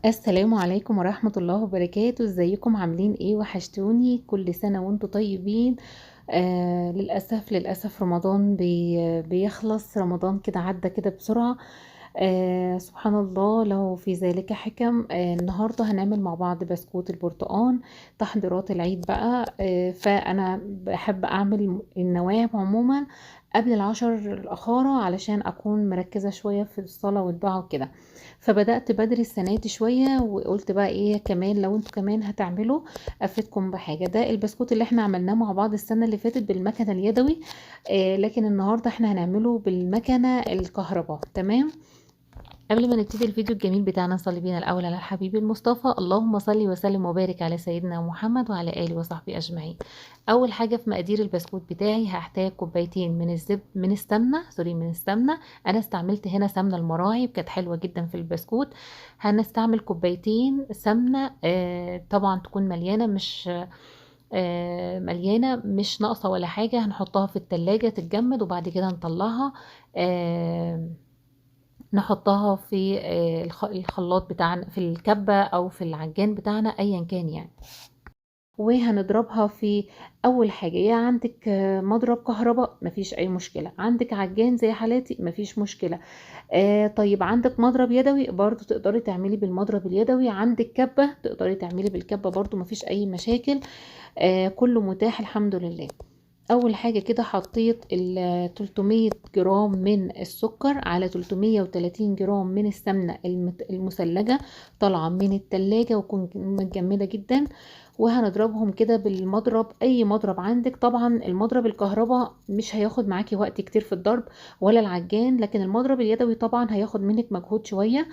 السلام عليكم ورحمة الله وبركاته. ازيكم عاملين ايه؟ وحشتوني. كل سنة وانتم طيبين. للأسف رمضان بيخلص. رمضان كده عدى كده بسرعة. سبحان الله له في ذلك حكم. النهاردة هنعمل مع بعض بسكوت البرتقال. تحضيرات العيد بقى. فأنا بحب أعمل النواه عموما قبل العشر الأخارة علشان أكون مركزة شوية في الصلاة والدعاء وكده. فبدأت بدري السنة دي شوية، وقلت بقى ايه كمان لو انتوا كمان هتعملوا افيدكم بحاجة. ده البسكوت اللي احنا عملناه مع بعض السنة اللي فاتت بالمكنة اليدوي. لكن النهاردة احنا هنعمله بالمكنة الكهرباء. تمام. قبل ما نبتدي الفيديو الجميل بتاعنا نصلي بينا الأول على الحبيب المصطفى. اللهم صل وسلم وبارك على سيدنا محمد وعلى آله وصحبه أجمعين. أول حاجة في مقادير البسكوت بتاعي هحتاج كوبايتين من السمنة. أنا استعملت هنا سمنة المراعي، كانت حلوة جدا في البسكوت. هنستعمل كوبايتين سمنة، طبعا تكون مليانة، مش ناقصة ولا حاجة. هنحطها في التلاجة تتجمد وبعد كده نطلعها. آه نحطها في الخلاط بتاعنا، في الكبة او في العجان بتاعنا ايا كان يعني. وهنضربها في اول حاجة. يا عندك مضرب كهرباء مفيش اي مشكلة، عندك عجان زي حالاتي مفيش مشكلة. طيب عندك مضرب يدوي برضو تقدري تعملي بالمضرب اليدوي، عندك كبة تقدري تعملي بالكبة برضو مفيش اي مشاكل. كله متاح الحمد لله. اول حاجة كده حطيت ال 300 جرام من السكر على 330 جرام من السمنة المثلجة طالعة من التلاجة وتكون متجمدة جدا. وهنضربهم كده بالمضرب، اي مضرب عندك. طبعا المضرب الكهرباء مش هياخد معاكي وقت كتير في الضرب ولا العجان، لكن المضرب اليدوي طبعا هياخد منك مجهود شوية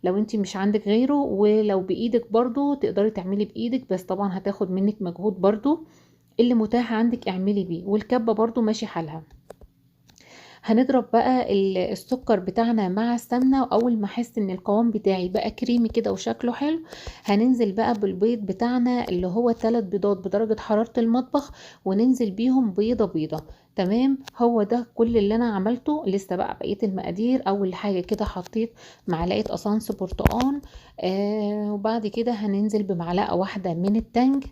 لو انت مش عندك غيره. ولو بايدك برضو تقدري تعملي بايدك، بس طبعا هتاخد منك مجهود برضو. اللي متاح عندك اعملي بيه، والكبة برضو ماشي حالها. هنضرب بقى السكر بتاعنا مع السمنة، واول ما احس ان القوام بتاعي بقى كريمي كده وشكله حلو، هننزل بقى بالبيض بتاعنا اللي هو 3 بيضات بدرجة حرارة المطبخ، وننزل بيهم بيضة بيضة. تمام. هو ده كل اللي انا عملته. لسه بقى بقية المقادير. اول حاجة كده حطيت معلقة اسانس برتقان. وبعد كده هننزل بمعلقة واحدة من التانج،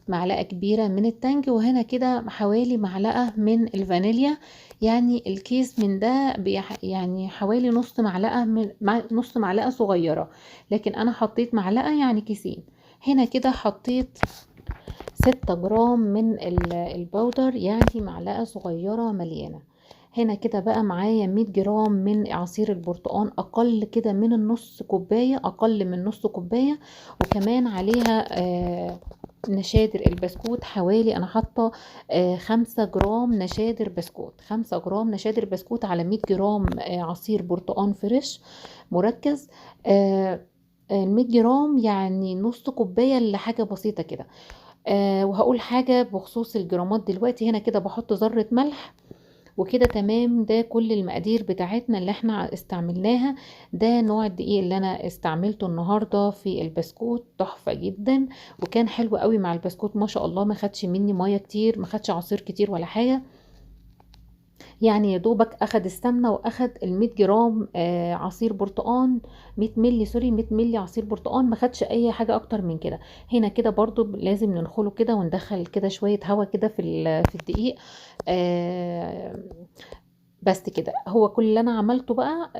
معلقة كبيرة من التانج، وهنا كده حوالي معلقة من الفانيليا. يعني الكيس من ده يعني حوالي نص معلقة نص معلقة صغيرة، لكن انا حطيت معلقة يعني كيسين. هنا كده حطيت 6 جرام من البودر، يعني معلقة صغيرة مليانة. هنا كده بقى معايا 100 جرام من عصير البرتقال، اقل كده من النص كوباية، اقل من نص كوباية. وكمان عليها نشادر البسكوت. حوالي انا حاطة 5 جرام نشادر بسكوت، 5 جرام نشادر بسكوت على 100 جرام عصير برتقال فريش مركز. 100 جرام يعني نص كوباية لحاجة بسيطة كده. وهقول حاجة بخصوص الجرامات دلوقتي. هنا كده بحط ذرة ملح وكده. تمام. ده كل المقادير بتاعتنا اللي احنا استعملناها. ده نوع الدقيق اللي انا استعملته النهاردة في البسكوت، تحفة جدا وكان حلو قوي مع البسكوت ما شاء الله. ما خدش مني مية كتير، ما خدش عصير كتير ولا حاجة. يعني يا دوبك اخد السمنه واخد ال 100 جرام عصير برتقان، 100 مللي سوري 100 مللي عصير برتقان، ما خدش اي حاجه اكتر من كده. هنا كده برضو لازم ننخله كده وندخل كده شويه هواء كده في الدقيق. آه بس كده هو كل اللي انا عملته بقى.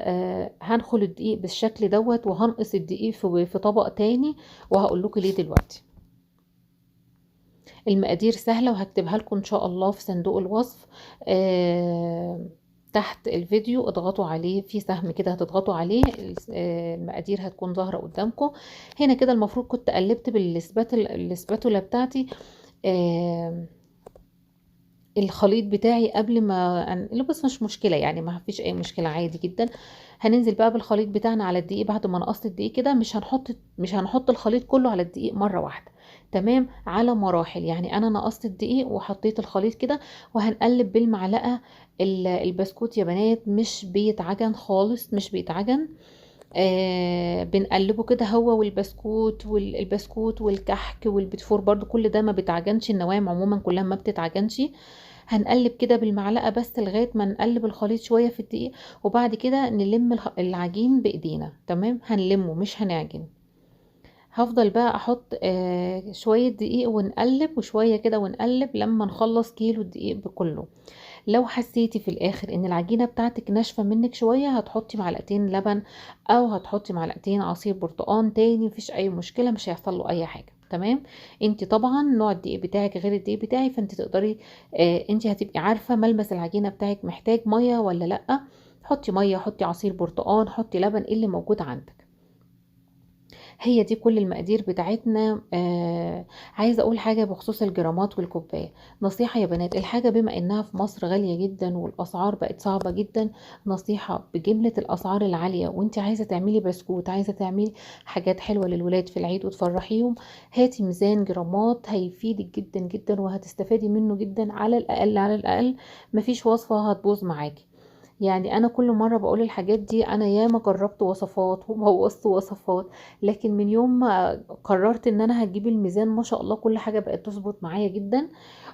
هنخل الدقيق بالشكل دوت، وهنقص الدقيق في طبق تاني، وهقول لكم ليه دلوقتي. المقادير سهلة وهكتبها لكم ان شاء الله في صندوق الوصف. تحت الفيديو اضغطوا عليه، في سهم كده هتضغطوا عليه، المقادير هتكون ظاهرة قدامكم. هنا كده المفروض كنت قلبت الاسباتولا بتاعتي الخليط بتاعي قبل ما انقله، بس مش مشكلة يعني، ما فيش اي مشكلة عادي جدا. هننزل بقى بالخليط بتاعنا على الدقيق بعد ما نقصت الدقيق كده. مش هنحط الخليط كله على الدقيق مرة واحدة. تمام. على مراحل يعني. انا نقصت الدقيق وحطيت الخليط كده، وهنقلب بالمعلقة. البسكوت يا بنات مش بيتعجن خالص، مش بيتعجن. بنقلبه كده هو والبسكوت والكحك والبيتفور برضو، كل ده ما بيتعجنش. النواعم عموما كلها ما بتتعجنش. هنقلب كده بالمعلقة بس لغاية ما نقلب الخليط شوية في الدقيق، وبعد كده نلم العجين بايدينا. تمام. هنلمه مش هنعجن. هفضل بقى احط شوية دقيق ونقلب، وشوية كده ونقلب لما نخلص كيلو الدقيق بكله. لو حسيتي في الاخر ان العجينة بتاعتك ناشفة منك شوية، هتحطي معلقتين لبن او هتحطي معلقتين عصير برتقان تاني، مفيش اي مشكلة، مش هيحصل له اي حاجة. تمام. انت طبعا نوع الدقيق بتاعك غير الدقيق بتاعي، فانت تقدري انت هتبقي عارفة ملمس العجينة بتاعك محتاج مية ولا لأ. حطي مية، حطي عصير برتقان، حطي لبن، إيه اللي موجود عندك. هي دي كل المقادير بتاعتنا. عايزه اقول حاجه بخصوص الجرامات والكوبايه. نصيحه يا بنات، الحاجه بما انها في مصر غاليه جدا والاسعار بقت صعبه جدا، نصيحه بجمله الاسعار العاليه وانت عايزه تعملي بسكوت، عايزه تعملي حاجات حلوه للولاد في العيد وتفرحيهم، هاتي ميزان جرامات، هيفيدك جدا جدا وهتستفادي منه جدا. على الاقل على الاقل مفيش وصفه هتبوظ معاكي. يعني انا كل مره بقول الحاجات دي، انا ياما جربت وصفات وبوظت وصفات، لكن من يوم ما قررت ان انا هجيب الميزان، ما شاء الله كل حاجه بقت تظبط معايا جدا.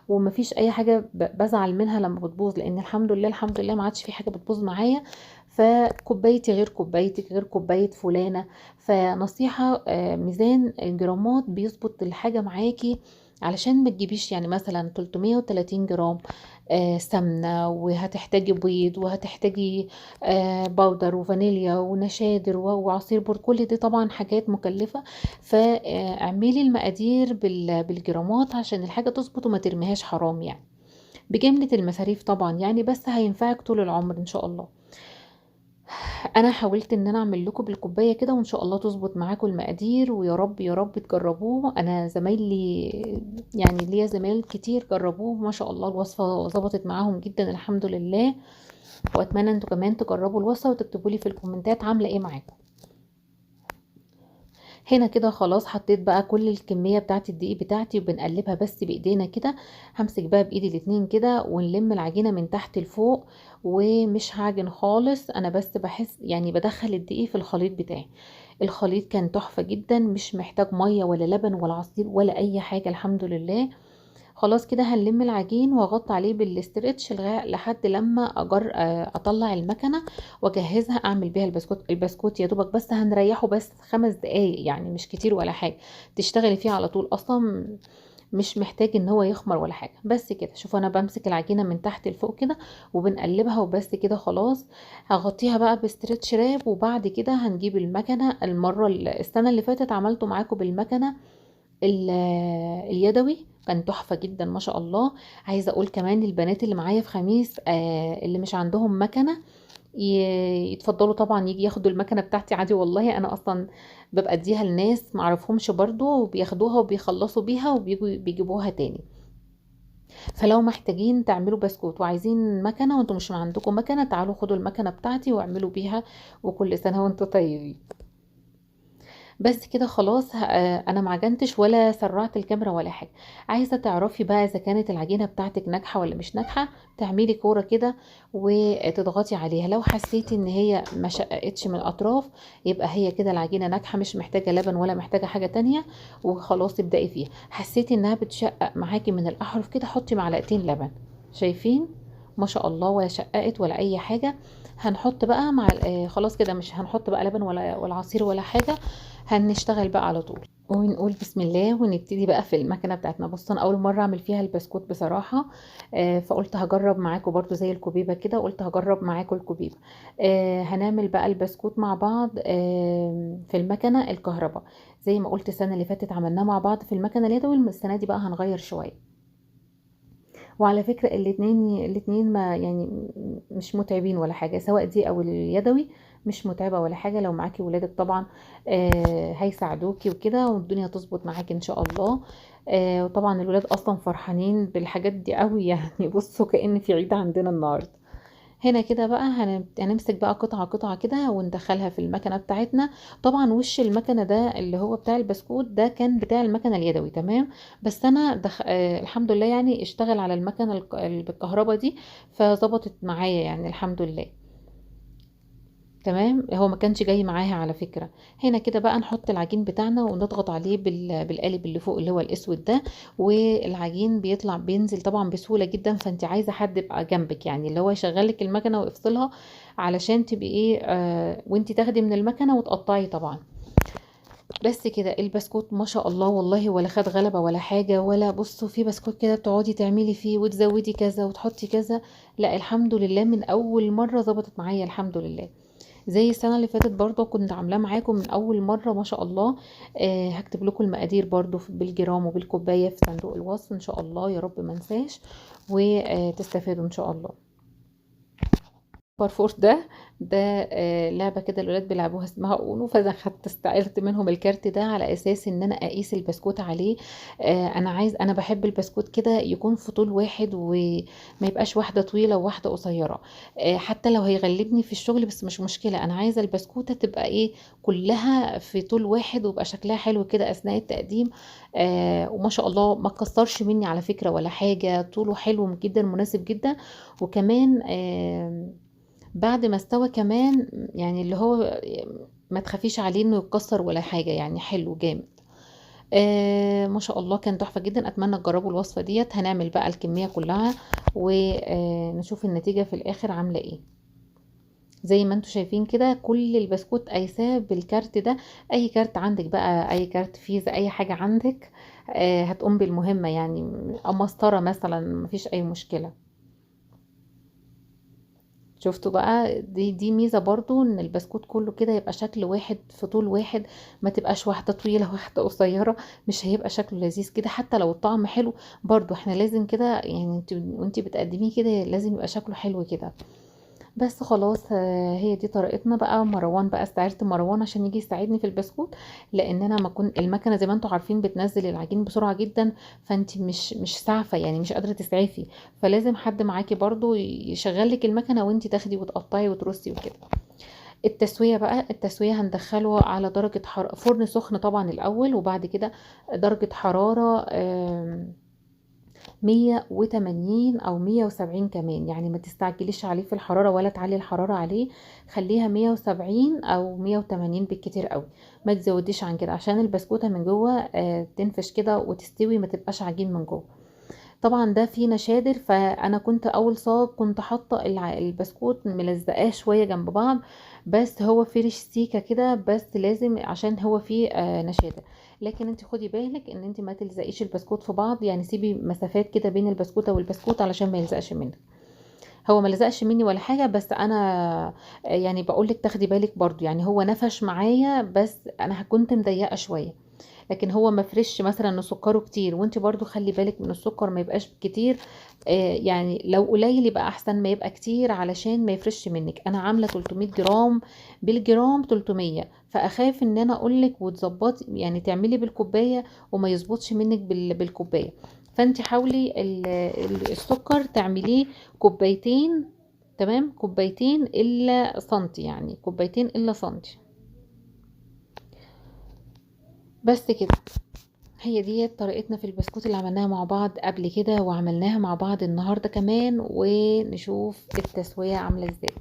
ومفيش اي حاجه بزعل منها لما بتبوظ، لان الحمد لله الحمد لله ما عادش في حاجه بتبوظ معايا. فكوبايتي غير كوبايتك غير كوبايه فلانه. فنصيحه، ميزان الجرامات بيظبط الحاجه معاكي، علشان ما تجيبيش يعني مثلا 330 جرام سمنة، وهتحتاجي بيض، وهتحتاجي باودر وفانيليا ونشادر وعصير كل دي طبعا حاجات مكلفة. فاعملي المقادير بالجرامات عشان الحاجة تظبط وما ترميهاش حرام يعني، بجملة المصاريف طبعا يعني، بس هينفعك طول العمر ان شاء الله. انا حاولت ان انا اعمل لكم بالكوبايه كده، وان شاء الله تظبط معاكم المقادير، ويا رب يا رب تجربوه. انا زمايلي يعني ليا زمايل كتير جربوه ما شاء الله الوصفه ظبطت معاهم جدا الحمد لله. واتمنى انتوا كمان تجربوا الوصفه وتكتبوا لي في الكومنتات عامله ايه معاكم. هنا كده خلاص حطيت بقى كل الكمية بتاعت الدقيق بتاعتي، وبنقلبها بس بايدينا كده. همسك بقى بايدي الاتنين كده ونلم العجينة من تحت لفوق، ومش هعجن خالص، انا بس بحس يعني بدخل الدقيق في الخليط بتاعي. الخليط كان تحفة جدا، مش محتاج مية ولا لبن ولا عصير ولا اي حاجة الحمد لله. خلاص كده هنلم العجين واغطي عليه بالاسترتش لحد لما اطلع المكنه واجهزها اعمل بيها البسكوت. البسكوت يا دوبك بس هنريحه بس 5 دقايق يعني، مش كتير ولا حاجه، تشتغلي فيه على طول اصلا، مش محتاج ان هو يخمر ولا حاجه. بس كده شوفوا انا بمسك العجينه من تحت لفوق كده وبنقلبها وبس كده خلاص. هغطيها بقى باسترتش راب، وبعد كده هنجيب المكنه. السنه اللي فاتت عملته معاكم بالمكنه اليدوي، كان تحفة جدا ما شاء الله. عايزة اقول كمان البنات اللي معايا في خميس اللي مش عندهم مكنة يتفضلوا طبعا يجي ياخدوا المكنة بتاعتي عادي، والله انا اصلا ببقى اديها لناس معرفهمش برضو، وبياخدوها وبيخلصوا بيها وبيجوا بيجيبوها تاني. فلو محتاجين تعملوا بسكوت وعايزين مكنة وانتم مش عندكم مكنة، تعالوا خدوا المكنة بتاعتي واعملوا بيها، وكل سنة وانتم طيبين. بس كده خلاص. انا معجنتش ولا سرعت الكاميرا ولا حاجه. عايزه تعرفي بقى اذا كانت العجينه بتاعتك ناجحه ولا مش ناجحه، تعملي كوره كده وتضغطي عليها. لو حسيتي ان هي ما شققتش من الاطراف، يبقى هي كده العجينه ناجحه، مش محتاجه لبن ولا محتاجه حاجه تانية، وخلاص ابدأي فيها. حسيتي انها بتشقق معاكي من الاحرف كده، حطي معلقتين لبن. شايفين ما شاء الله، ولا شققت ولا اي حاجه. هنحط بقى مع خلاص كده مش هنحط بقى لبن ولا عصير ولا حاجه، هنشتغل بقى على طول ونقول بسم الله ونبتدي بقى في المكنه بتاعتنا. بص انا اول مره اعمل فيها البسكوت بصراحه، فقلت هجرب معاكم برضو زي الكوبيبه كده، قلت هجرب معاكم الكوبيبه. هنعمل بقى البسكوت مع بعض في المكنه الكهرباء، زي ما قلت السنه اللي فاتت عملناه مع بعض في المكنه اليدوي، السنه دي بقى هنغير شويه. وعلى فكرة الاتنين ما يعني مش متعبين ولا حاجة، سواء دي او اليدوي مش متعبة ولا حاجة. لو معاكي ولادك طبعا هيساعدوكي وكده، والدنيا تظبط معاكي ان شاء الله. وطبعا الولاد اصلا فرحانين بالحاجات دي قوي يعني بصوا كأن في عيد عندنا النهاردة. هنا كده بقى هنمسك بقى قطعة قطعة كده وندخلها في المكنة بتاعتنا. طبعا وش المكنة ده اللي هو بتاع البسكوت ده كان بتاع المكنة اليدوي تمام، بس انا الحمد لله يعني اشتغل على المكنة بالكهرباء دي، فظبطت معايا يعني الحمد لله. تمام، هو ما كانش جاي معاها على فكرة. هنا كده بقى نحط العجين بتاعنا ونضغط عليه بالقالب اللي فوق اللي هو الاسود ده، والعجين بيطلع بينزل طبعا بسهولة جدا. فانت عايزة حد يبقى جنبك يعني اللي هو يشغلك المكنة ويفصلها، علشان تبقي ايه وانت تاخدي من المكنة وتقطعي طبعا. بس كده البسكوت ما شاء الله والله، ولا خد غلبة ولا حاجة، ولا بصوا في بسكوت كده بتقعدي تعملي فيه وتزودي كذا وتحطي كذا. لا الحمد لله من اول مرة ظبطت معايا الحمد لله. زي السنة اللي فاتت برضه كنت عاملاه معاكم من اول مرة ما شاء الله. هكتب لكم المقادير برضه بالجرام وبالكوباية في صندوق الوصف ان شاء الله، يا رب ما انساش وتستفادوا ان شاء الله. بارفور ده لعبة كده الولاد بيلعبوها اسمها اونو، فانا خدت استعرت منهم الكارت ده على اساس ان انا اقيس البسكوت عليه. انا بحب البسكوت كده يكون في طول واحد، وما يبقاش واحدة طويلة وواحدة قصيرة. حتى لو هيغلبني في الشغل بس مش مشكلة، انا عايزة البسكوتة تبقى ايه، كلها في طول واحد ويبقى شكلها حلو كده اثناء التقديم. وما شاء الله ما كسرش مني على فكرة ولا حاجة، طوله حلو جدا مناسب جدا. وكمان بعد ما استوى كمان يعني اللي هو ما تخافيش عليه انه يتكسر ولا حاجة، يعني حلو جامد. ما شاء الله كان تحفة جدا. اتمنى تجربوا الوصفة ديت. هنعمل بقى الكمية كلها ونشوف النتيجة في الاخر عاملة ايه. زي ما انتم شايفين كده كل البسكوت قايساه بالكارت ده. اي كارت عندك بقى، اي كارت فيزا، اي حاجة عندك هتقوم بالمهمة يعني. او مسطرة مثلا مفيش اي مشكلة. شفتوا بقى، دي ميزة برضو ان البسكوت كله كده يبقى شكل واحد في طول واحد، ما تبقاش واحدة طويلة واحدة قصيرة. مش هيبقى شكله لذيذ كده حتى لو الطعم حلو. برضو احنا لازم كده يعني وانتي بتقدميه كده لازم يبقى شكله حلو كده. بس خلاص هي دي طريقتنا بقى. مروان بقى استعرت مروان عشان يجي يساعدني في البسكوت، لان انا ما كنت المكنه زي ما انتم عارفين بتنزل العجين بسرعه جدا، فانت مش سعفه يعني مش قادره تسعفي. فلازم حد معاكي برضو يشغل لك المكنه وانت تاخدي وتقطعي وترصي وكده. التسويه بقى، التسويه هندخله على درجه فرن سخن طبعا الاول، وبعد كده درجه حراره 180 او 170 كمان. يعني ما تستعجليش عليه في الحرارة ولا تعلي الحرارة عليه، خليها 170 او 180 بالكتير قوي. ما تزوديش عن كده عشان البسكوتة من جوه تنفش كده وتستوي، ما تبقاش عجين من جوه. طبعا ده فيه نشادر، فانا كنت اول صاج كنت حاطه البسكوت ملزقاه شويه جنب بعض، بس هو فرش سيكه كده، بس لازم عشان هو فيه نشادر. لكن انت خدي بالك ان انت ما تلزقيش البسكوت في بعض، يعني سيبي مسافات كده بين البسكوته والبسكوت علشان ما يلزقش منك. هو ما لزقش مني ولا حاجه، بس انا يعني بقول لك تاخدي بالك برضو، يعني هو نفش معايا بس انا كنت مضيقه شويه. لكن هو ما فرش مثلا ان سكره كتير، وانت برضو خلي بالك من السكر ما يبقاش كتير. يعني لو قليل يبقى احسن ما يبقى كتير علشان ما يفرش منك. انا عامله 300 جرام، بالجرام 300، فاخاف ان انا اقولك وتظبطي يعني تعملي بالكوبايه وما يظبطش منك بالكوبايه. فانت حاولي السكر تعمليه كوبايتين، تمام، كوبايتين الا سنتي، يعني كوبايتين الا سنتي. بس كده. هي دي طريقتنا في البسكوت اللي عملناها مع بعض قبل كده وعملناها مع بعض النهاردة كمان، ونشوف التسوية عاملة ازاي.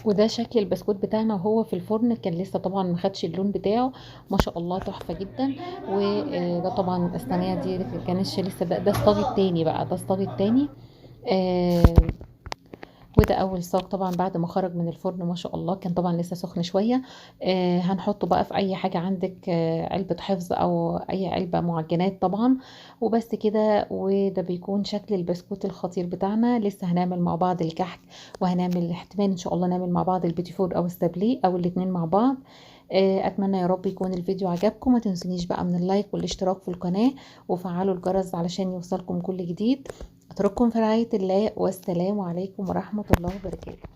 وده شكل البسكوت بتاعنا وهو في الفرن، كان لسه طبعا ما خدش اللون بتاعه. ما شاء الله تحفة جدا. وده طبعا الصينية دي كانتش لسه، ده الصاج التاني بقى، ده الصاج التاني. آه، وده اول صاج طبعا بعد ما خرج من الفرن ما شاء الله، كان طبعا لسه سخن شويه. هنحطه بقى في اي حاجه عندك، علبه حفظ او اي علبه معجنات طبعا. وبس كده، وده بيكون شكل البسكوت الخطير بتاعنا. لسه هنعمل مع بعض الكحك، وهنعمل احتمال ان شاء الله نعمل مع بعض البيتي فور او السابلي او الاتنين مع بعض. اتمنى يا رب يكون الفيديو عجبكم. ما تنسونيش بقى من اللايك والاشتراك في القناه، وفعلوا الجرس علشان يوصلكم كل جديد. اترككم في رعاية الله، والسلام عليكم ورحمة الله وبركاته.